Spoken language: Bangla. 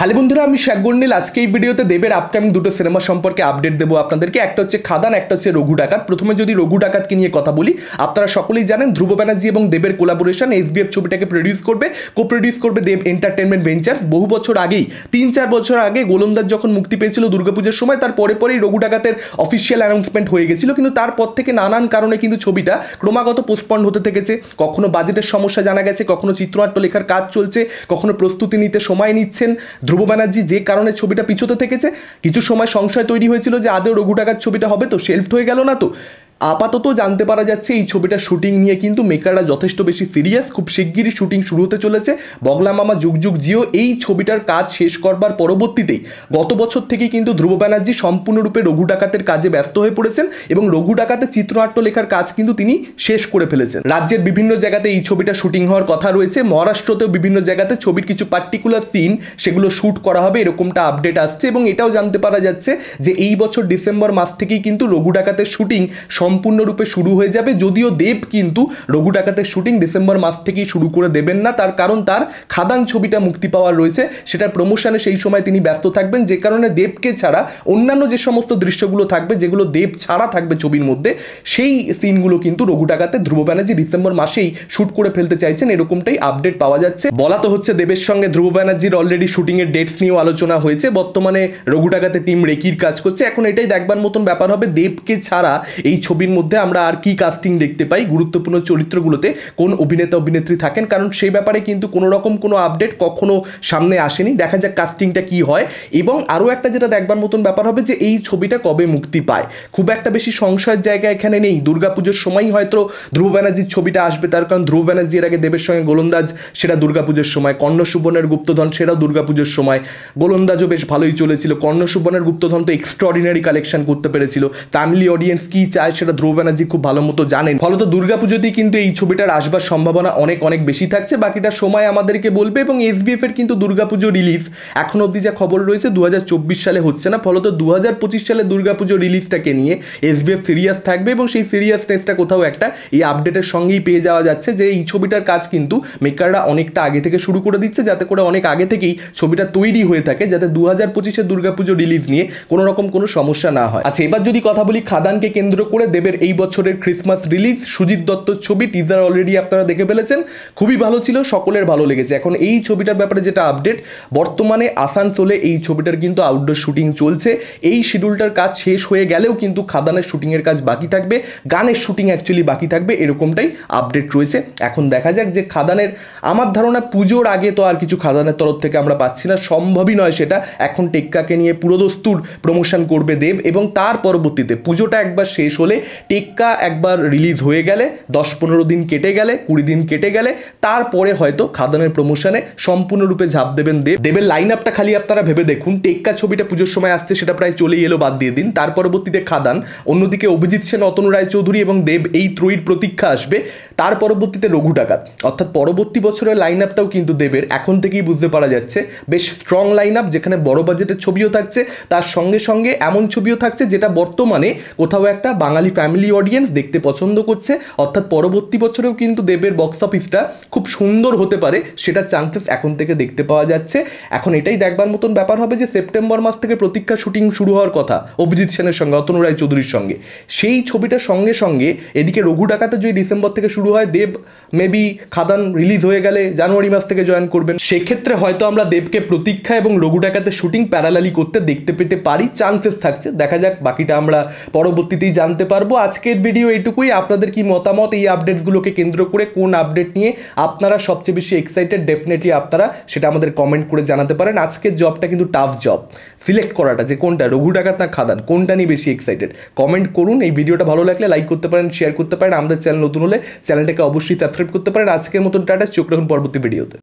হ্যালো বন্ধুরা, আমি শেখগন্ডিল। আজকে এই ভিডিওতে দেবের আপকামিং দুটো সিনেমা সম্পর্কে আপডেট দেবো আপনাদেরকে। একটা হচ্ছে খাদান, একটা হচ্ছে রঘু ডাকাত। প্রথমে যদি রঘু ডাকাতকে নিয়ে কথা বলি, আপনারা সকলেই জানেন ধ্রুব ব্যানার্জি এবং দেবের কোলাবোরেশন এসবিএফ ছবিটাকে প্রডিউস করবে, কো-প্রডিউস করবে দেব এন্টারটেনমেন্ট ভেঞ্চার্স। বহু বছর আগেই, 3-4 বছর আগে গোলন্দাজ যখন মুক্তি পেয়েছিল দুর্গাপুজোর সময়, তার পরেই রঘু ডাকাতের অফিসিয়াল অ্যানাউন্সমেন্ট হয়ে গেছিল। কিন্তু তারপর থেকে নানান কারণে কিন্তু ছবিটা ক্রমাগত পোস্টপন্ড হতে থেকেছে। কখনো বাজেটের সমস্যা জানা গেছে, কখনো চিত্রনাট্য লেখার কাজ চলছে, কখনো প্রস্তুতি নিতে সময় নিচ্ছেন ধ্রুব ব্যানার্জি, যে কারণে ছবিটা পিছোতে থেকেছে। কিছু সময় সংশয় তৈরি হয়েছিল যে আদৌ রঘু ডাকাত ছবিটা হবে তো, শেলফড হয়ে গেল না তো। আপাতত জানতে পারা যাচ্ছে এই ছবিটার শুটিং নিয়ে কিন্তু মেকাররা যথেষ্ট বেশি সিরিয়াস। খুব শিগগিরই শুটিং শুরু হতে চলেছে। বগলা মামা যুগ যুগ জিও এই ছবিটার কাজ শেষ করবার পরবর্তীতেই গত বছর থেকেই কিন্তু ধ্রুব ব্যানার্জি সম্পূর্ণরূপে রঘু ডাকাতের কাজে ব্যস্ত হয়ে পড়েছেন এবং রঘু ডাকাতের চিত্রনাট্য লেখার কাজ কিন্তু তিনি শেষ করে ফেলেছেন। রাজ্যের বিভিন্ন জায়গাতে এই ছবিটা শুটিং হওয়ার কথা রয়েছে। মহারাষ্ট্রতেও বিভিন্ন জায়গাতে ছবির কিছু পার্টিকুলার সিন সেগুলো শ্যুট করা হবে, এরকমটা আপডেট আসছে। এবং এটাও জানতে পারা যাচ্ছে যে এই বছর ডিসেম্বর মাস থেকেই কিন্তু রঘু ডাকাতের শুটিং সম্পূর্ণরূপে শুরু হয়ে যাবে। যদিও দেব কিন্তু রঘু ডাকাতের শুটিং ডিসেম্বর মাস থেকেই শুরু করে দেবেন না, তার কারণ তার খাদান ছবিটা মুক্তি পাওয়ার রয়েছে, সেটার প্রমোশনে সেই সময় তিনি ব্যস্ত থাকবেন। যে কারণে দেবকে ছাড়া অন্যান্য যে সমস্ত দৃশ্যগুলো থাকবে, যেগুলো দেব ছাড়া থাকবে ছবির মধ্যে, সেই সিনগুলো কিন্তু রঘু ডাকাতে ধ্রুব ব্যানার্জি ডিসেম্বর মাসেই শুট করে ফেলতে চাইছেন, এরকমটাই আপডেট পাওয়া যাচ্ছে। বলা তো হচ্ছে দেবের সঙ্গে ধ্রুব ব্যানার্জির অলরেডি শুটিংয়ের ডেটস নিয়েও আলোচনা হয়েছে। বর্তমানে রঘু ডাকাতে টিম রেকির কাজ করছে। এখন এটাই দেখবার মতন ব্যাপার হবে দেবকে ছাড়া এই ছবির মধ্যে আমরা আর কি কাস্টিং দেখতে পাই, গুরুত্বপূর্ণ চরিত্রগুলোতে কোন অভিনেতা অভিনেত্রী থাকেন, কারণ সেই ব্যাপারে কিন্তু কোনো রকম কোনো আপডেট কখনো সামনে আসেনি। দেখা যাক কাস্টিংটা কি হয়। এবং আরও একটা যেটা দেখবার মতন ব্যাপার হবে যে এই ছবিটা কবে মুক্তি পায়। খুব একটা বেশি সংশয়ের জায়গা এখানে নেই। দুর্গাপুজোর সময়ই হয়তো ধ্রুব ব্যানার্জির ছবিটা আসবে, তার কারণ ধ্রুব ব্যানার্জি এর আগে দেবের সঙ্গে গোলন্দাজ, সেটা দুর্গাপুজোর সময়। কর্ণ সুবর্ণের গুপ্তধন, সেটাও দুর্গাপুজোর সময়। গোলন্দাজও বেশ ভালোই চলেছিল। কর্ণ সুবর্ণের গুপ্তধন তো এক্সট্রাঅর্ডিনারি কালেকশন করতে পেরেছিল। তামিলি অডিয়েন্স কি চায় সেটা ধ্রুব ব্যানার্জি খুব ভালো মতো জানেন। ফলত দুর্গাপুজোতেই কিন্তু এই ছবিটার আসবার সম্ভাবনা অনেক অনেক বেশি থাকছে। বাকিটা সময় আমাদেরকে বলবে। এবং এসবিএফ এর কিন্তু দুর্গাপুজো রিলিজ এখন অবধি যা খবর রয়েছে 2024 সালে হচ্ছে না। ফলত 2025 সালে দুর্গাপুজো রিলিজটাকে নিয়ে এসবিএফ সিরিয়াস থাকবে এবং সেই সিরিয়াসনেসটা কোথাও একটা এই আপডেটের সঙ্গেই পেয়ে যাওয়া যাচ্ছে যে এই ছবিটার কাজ কিন্তু মেকাররা অনেকটা আগে থেকে শুরু করে দিচ্ছে, যাতে করে অনেক আগে থেকেই ছবিটা তৈরি হয়ে থাকে, যাতে 2025-এ দুর্গাপুজো রিলিজ নিয়ে কোনো রকম কোনো সমস্যা না হয়। আচ্ছা, এবার যদি কথা বলি খাদানকে কেন্দ্র করে দেবের এই বছরের ক্রিসমাস রিলিজ, সুজিত দত্তর ছবি, টিজার অলরেডি আপনারা দেখে ফেলেছেন, খুবই ভালো ছিল, সকলের ভালো লেগেছে। এখন এই ছবিটার ব্যাপারে যেটা আপডেট, বর্তমানে আসানসোলে এই ছবিটার কিন্তু আউটডোর শুটিং চলছে। এই শিডিউলটার কাজ শেষ হয়ে গেলেও কিন্তু খাদানের শুটিংয়ের কাজ বাকি থাকবে, গানের শুটিং অ্যাকচুয়ালি বাকি থাকবে, এরকমটাই আপডেট রয়েছে। এখন দেখা যাক যে খাদানের, আমার ধারণা পুজোর আগে তো আর কিছু খাদানের তরফ থেকে আমরা পাচ্ছি না, সম্ভবই নয় সেটা। এখন টেক্কাকে নিয়ে পুরোদস্তুর প্রমোশন করবে দেব এবং তার পরবর্তীতে পুজোটা একবার শেষ হলে, টেক্কা একবার রিলিজ হয়ে গেলে, 10-15 দিন কেটে গেলে, 20 দিন কেটে গেলে, তারপরে হয়তো খাদানের প্রমোশনে সম্পূর্ণরূপে ঝাঁপ দেবেন দেব। দেবের লাইন আপটা খালি আপনারা ভেবে দেখুন। টেক্কা ছবিটা পুজোর সময় আসছে, সেটা প্রায় চলেই এলো, বাদ দিয়ে দিন। তার পরবর্তীতে খাদান, অন্যদিকে অভিজিৎ সেন, অতনু রায়চৌধুরী এবং দেব, এই ত্রয়ীর প্রতীক্ষা আসবে। তার পরবর্তীতে রঘু ডাকাত। অর্থাৎ পরবর্তী বছরের লাইন আপটাও কিন্তু দেবের এখন থেকেই বুঝতে পারা যাচ্ছে বেশ স্ট্রং লাইন আপ, যেখানে বড় বাজেটের ছবিও থাকছে, তার সঙ্গে সঙ্গে এমন ছবিও থাকছে যেটা বর্তমানে কোথাও একটা বাঙালি ফ্যামিলি অডিয়েন্স দেখতে পছন্দ করছে। অর্থাৎ পরবর্তী বছরেও কিন্তু দেবের বক্স অফিসটা খুব সুন্দর হতে পারে, সেটা চান্সেস এখন থেকে দেখতে পাওয়া যাচ্ছে। এখন এটাই দেখবার মতন ব্যাপার হবে যে সেপ্টেম্বর মাস থেকে প্রতীক্ষা শুটিং শুরু হওয়ার কথা অভিজিৎ সেনের সঙ্গে, অতনু রায়চৌধুরীর সঙ্গে। সেই ছবিটার সঙ্গে সঙ্গে এদিকে রঘু ডাকাতে যদি ডিসেম্বর থেকে শুরু হয়, দেব মেবি খাদান রিলিজ হয়ে গেলে জানুয়ারি মাস থেকে জয়েন করবেন। সেক্ষেত্রে হয়তো আমরা দেবকে প্রতীক্ষা এবং রঘু ডাকাতে শুটিং প্যারালালি করতে দেখতে পেতে পারি, চান্সেস থাকছে। দেখা যাক, বাকিটা আমরা পরবর্তীতেই জানতে পারবো। আজকের ভিডিও এইটুকুই। আপনাদের কি মতামত এই আপডেটসগুলোকে কেন্দ্র করে? কোন আপডেট নিয়ে আপনারা সবচেয়ে বেশি এক্সাইটেড? ডেফিনেটলি আপনারা সেটা আমাদের কমেন্ট করে জানাতে পারেন। আজকের জবটা কিন্তু টাফ জব, সিলেক্ট করাটা যে কোনটা রঘু ডাকাত না খাদান, কোনটা নিয়ে বেশি এক্সাইটেড, কমেন্ট করুন। এই ভিডিওটা ভালো লাগলে লাইক করতে পারেন, শেয়ার করতে পারেন। আমাদের চ্যানেল নতুন হলে চ্যানেলটাকে অবশ্যই সাবস্ক্রাইব করতে পারেন। আজকের মতন টাটা, চোখ রাখুন পরবর্তী ভিডিওতে।